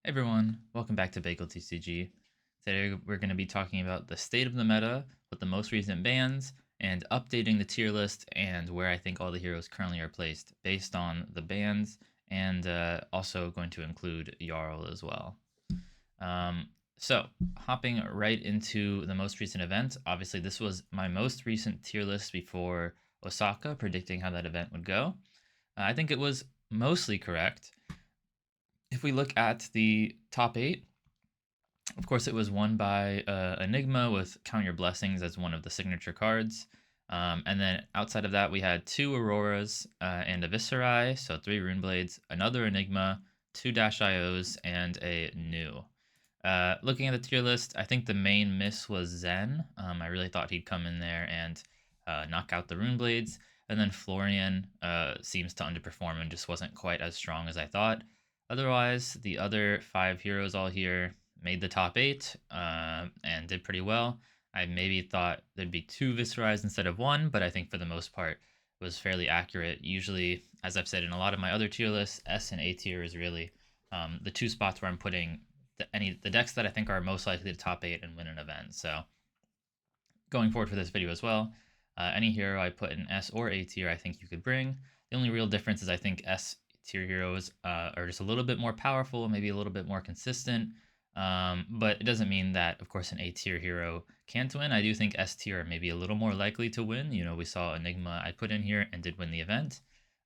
Hey everyone, welcome back to Bagel TCG. Today we're going to be talking about the state of the meta with the most recent bans and updating the tier list and where I think all the heroes currently are placed based on the bans, and also going to include Jarl as well. Um, so, hopping right into the most recent event, obviously this was my most recent tier list before Osaka, predicting how that event would go. I think it was mostly correct. If we look at the top 8, of course, it was won by Enigma with Count Your Blessings as one of the signature cards. And then outside of that, we had two Auroras and a Viserai, so three Rune Blades, another Enigma, two Dash IOs, and a new. Looking at the tier list, I think the main miss was Zen. I really thought he'd come in there and knock out the Rune Blades. And then Florian seems to underperform and just wasn't quite as strong as I thought. Otherwise, the other five heroes all here made the top 8 and did pretty well. I maybe thought there'd be two Viserais instead of one, but I think for the most part it was fairly accurate. Usually, as I've said in a lot of my other tier lists, S and A tier is really the two spots where I'm putting the decks that I think are most likely to top 8 and win an event. So going forward for this video as well, any hero I put in S or A tier I think you could bring. The only real difference is I think S tier heroes are just a little bit more powerful, maybe a little bit more consistent. But it doesn't mean that, of course, an A tier hero can't win. I do think S tier are maybe a little more likely to win. You know, we saw Enigma I put in here and did win the event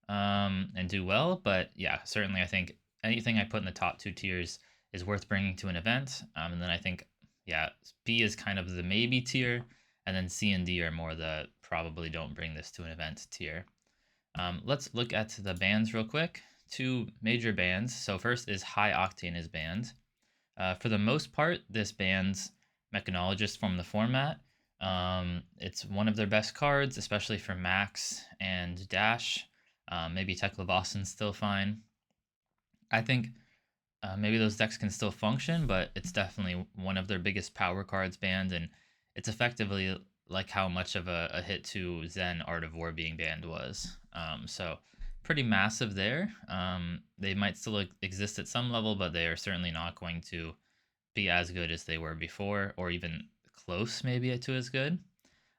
and do well. But yeah, certainly I think anything I put in the top two tiers is worth bringing to an event. And then I think, yeah, B is kind of the maybe tier, and then C and D are more the probably don't bring this to an event tier. Let's look at the bans real quick. Two major bans. So first is High Octane is banned. For the most part, this bans Mechanologist from the format. It's one of their best cards, especially for Max and Dash. Maybe Tekla still fine. I think maybe those decks can still function, but it's definitely one of their biggest power cards banned, and it's effectively like how much of a hit to Zen Art of War being banned was. So pretty massive there. They might still exist at some level, but they are certainly not going to be as good as they were before, or even close maybe to as good.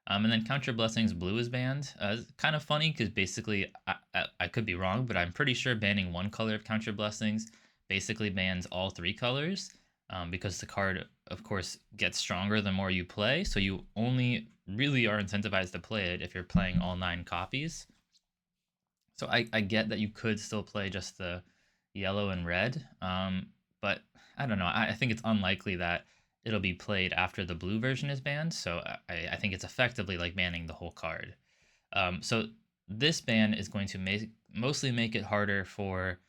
And then Count Your Blessings Blue is banned. It's kind of funny because basically, I could be wrong, but I'm pretty sure banning one color of Count Your Blessings basically bans all three colors, because the card, of course, gets stronger the more you play. So you only really are incentivized to play it if you're playing all 9 copies. So I get that you could still play just the yellow and red, but I don't know. I think it's unlikely that it'll be played after the blue version is banned. So I think it's effectively like banning the whole card. So this ban is going to mostly make it harder for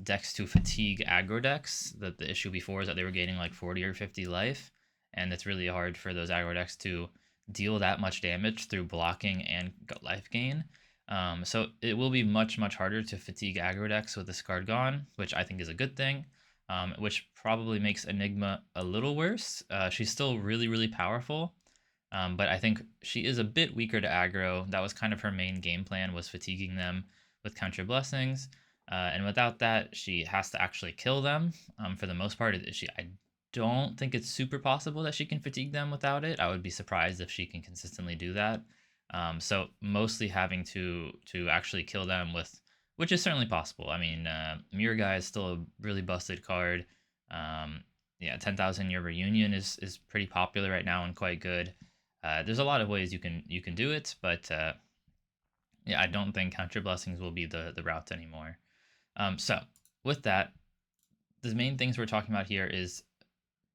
decks to fatigue aggro decks. The issue before is that they were gaining like 40 or 50 life, and it's really hard for those aggro decks to deal that much damage through blocking and life gain. So it will be much, much harder to fatigue aggro decks with this card gone, which I think is a good thing, which probably makes Enigma a little worse. She's still really, really powerful, but I think she is a bit weaker to aggro. That was kind of her main game plan, was fatiguing them with Counter Blessings. And without that, she has to actually kill them. For the most part, I don't think it's super possible that she can fatigue them without it. I would be surprised if she can consistently do that. So mostly having to actually kill them with, which is certainly possible. I mean, Mirror Guy is still a really busted card. Yeah, 10,000 Year Reunion is pretty popular right now and quite good. There's a lot of ways you can do it, but yeah, I don't think Counter Blessings will be the route anymore. So with that, the main things we're talking about here is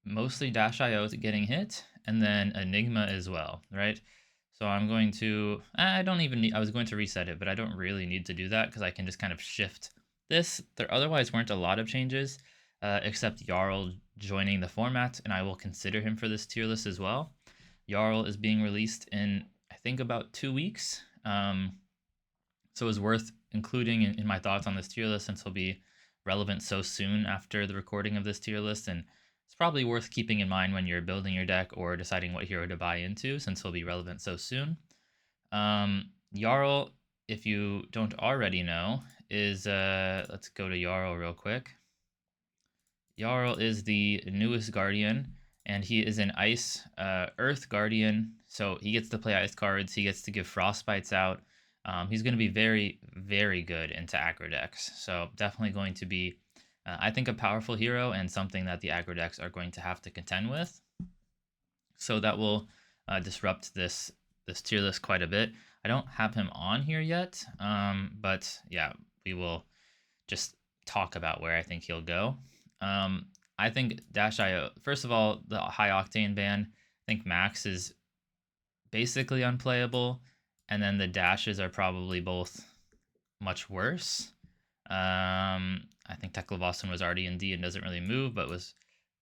mostly Dash IO getting hit, and then Enigma as well, right? So I'm going to, I don't even need, I was going to reset it, but I don't really need to do that because I can just kind of shift this. There otherwise weren't a lot of changes, except Jarl joining the format, and I will consider him for this tier list as well. Jarl is being released in, I think, about 2 weeks. So it's worth including in my thoughts on this tier list since he'll be relevant so soon after the recording of this tier list. And it's probably worth keeping in mind when you're building your deck or deciding what hero to buy into since he'll be relevant so soon. Jarl, if you don't already know, is let's go to Jarl real quick. Jarl is the newest Guardian, and he is an Ice Earth Guardian, so he gets to play Ice cards. He gets to give Frostbites out. He's going to be very, very good into aggro decks. So definitely going to be, I think, a powerful hero and something that the aggro decks are going to have to contend with. So that will disrupt this tier list quite a bit. I don't have him on here yet, but yeah, we will just talk about where I think he'll go. Um, I think Dash IO, first of all, the high octane ban, I think Max is basically unplayable, and then the dashes are probably both much worse. I think Tekla Boston was already in D and doesn't really move, but was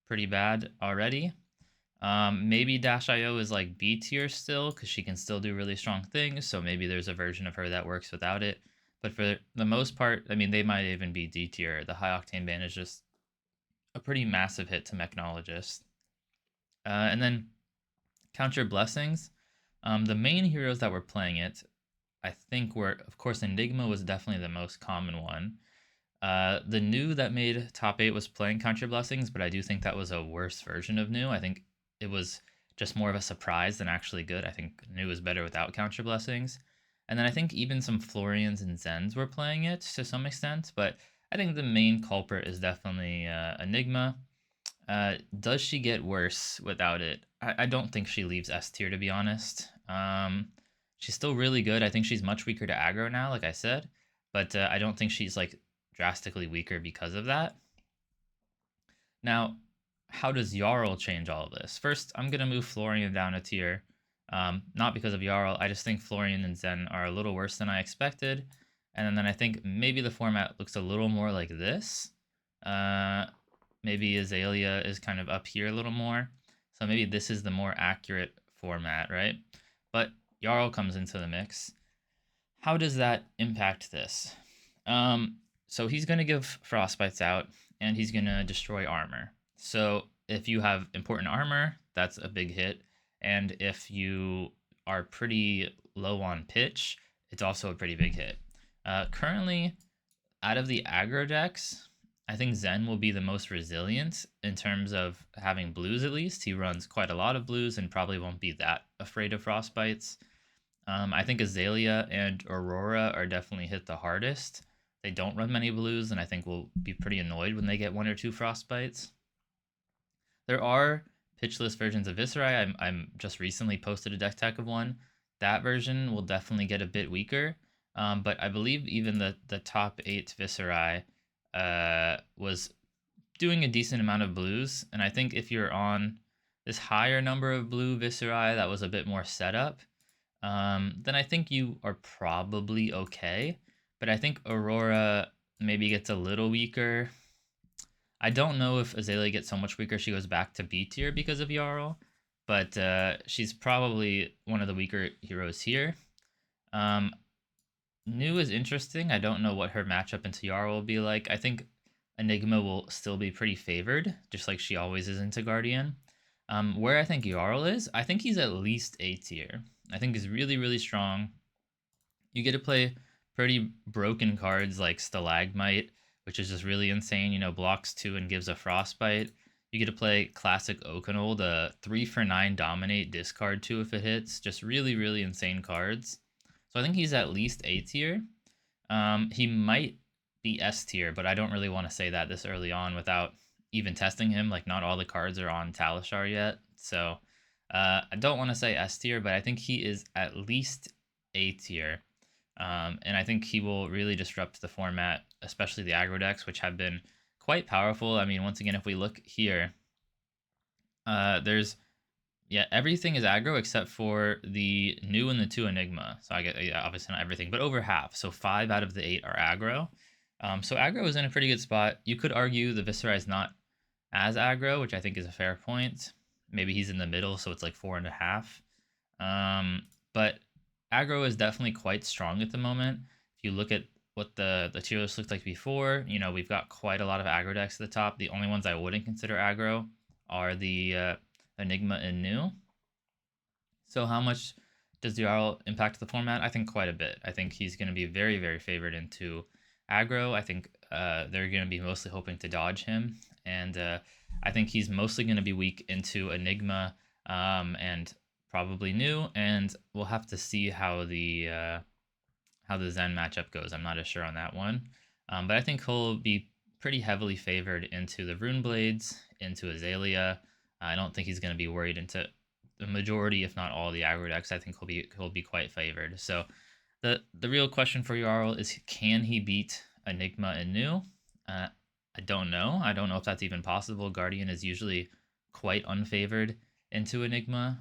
pretty bad already. Maybe Dash IO is like B tier still because she can still do really strong things. So maybe there's a version of her that works without it. But for the most part, I mean, they might even be D tier. The high octane ban is just a pretty massive hit to Mechnologist. And then Counter Blessings. The main heroes that were playing it, I think, were, of course, Enigma was definitely the most common one. The new that made top 8 was playing Contra Blessings, but I do think that was a worse version of new. I think it was just more of a surprise than actually good. I think new is better without Contra Blessings. And then I think even some Florians and Zens were playing it to some extent, but I think the main culprit is definitely Enigma. Does she get worse without it? I don't think she leaves S tier, to be honest. She's still really good. I think she's much weaker to aggro now, like I said, but I don't think she's like drastically weaker because of that. Now, how does Jarl change all of this? First, I'm going to move Florian down a tier. Not because of Jarl, I just think Florian and Zen are a little worse than I expected. And then I think maybe the format looks a little more like this. Maybe Azalea is kind of up here a little more. So maybe this is the more accurate format, right? But Jarl comes into the mix. How does that impact this? So he's going to give Frostbites out, and he's going to destroy armor. So if you have important armor, that's a big hit. And if you are pretty low on pitch, it's also a pretty big hit. Currently, out of the aggro decks, I think Zen will be the most resilient in terms of having blues at least. He runs quite a lot of blues and probably won't be that afraid of Frostbites. I think Azalea and Aurora are definitely hit the hardest. They don't run many blues, and I think we'll be pretty annoyed when they get 1 or 2 Frostbites. There are pitchless versions of Viserai. I'm just recently posted a deck tech of one. That version will definitely get a bit weaker, but I believe even the top 8 Viserai was doing a decent amount of blues, and I think if you're on this higher number of blue Viserai that was a bit more setup, then I think you are probably okay. But I think Aurora maybe gets a little weaker. I don't know if Azalea gets so much weaker she goes back to B tier because of Jarl, but she's probably one of the weaker heroes here. New is interesting. I don't know what her matchup into Jarl will be like. I think Enigma will still be pretty favored, just like she always is into Guardian. Where I think Jarl is, I think he's at least A tier. I think he's really, really strong. You get to play pretty broken cards like Stalagmite, which is just really insane. You know, blocks 2 and gives a Frostbite. You get to play classic Oakenol, the 3-for-9 dominate, discard 2 if it hits. Just really, really insane cards. So I think he's at least A tier. He might be S tier, but I don't really want to say that this early on without even testing him. Like, not all the cards are on Talishar yet. So I don't want to say S tier, but I think he is at least A tier. And I think he will really disrupt the format, especially the aggro decks, which have been quite powerful. I mean, once again, if we look here, there's, yeah, everything is aggro except for the new and the 2 Enigma. So I get, yeah, obviously not everything, but over half. So 5 out of the 8 are aggro. So aggro is in a pretty good spot. You could argue the Viserai is not as aggro, which I think is a fair point. Maybe he's in the middle, so it's like 4.5. But aggro is definitely quite strong at the moment. If you look at what the tier list looked like before, you know, we've got quite a lot of aggro decks at the top. The only ones I wouldn't consider aggro are the Enigma and New. So how much does Jarl impact the format? I think quite a bit. I think he's going to be very, very favored into aggro. I think they're going to be mostly hoping to dodge him, and I think he's mostly going to be weak into Enigma, and probably new, and we'll have to see how the Zen matchup goes. I'm not as sure on that one, but I think he'll be pretty heavily favored into the Rune Blades, into Azalea. I don't think he's going to be worried into the majority, if not all, the aggro decks. I think he'll be quite favored. So the real question for Jarl is, can he beat Enigma and New? Uh, I don't know. I don't know if that's even possible. Guardian is usually quite unfavored into Enigma,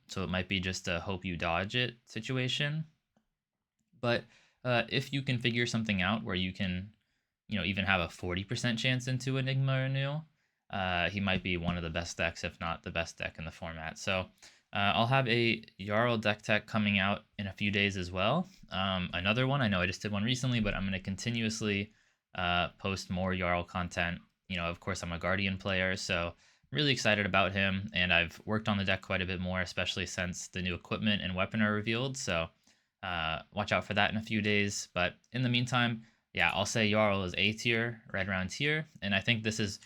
so it might be just a hope you dodge it situation. But if you can figure something out where you can, even have a 40% chance into Enigma or New, he might be one of the best decks, if not the best deck in the format. So I'll have a Jarl deck tech coming out in a few days as well. Another one, I know I just did one recently, but I'm going to continuously post more Jarl content. Of course, I'm a Guardian player, so I'm really excited about him, and I've worked on the deck quite a bit more, especially since the new equipment and weapon are revealed. So watch out for that in a few days. But in the meantime, yeah, I'll say Jarl is A tier, right around here. And I think this is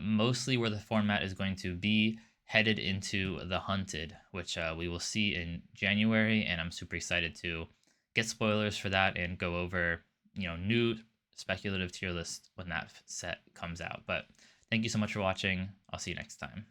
mostly where the format is going to be headed into the Hunted, which we will see in January. And I'm super excited to get spoilers for that and go over, new speculative tier lists when that set comes out. But thank you so much for watching. I'll see you next time.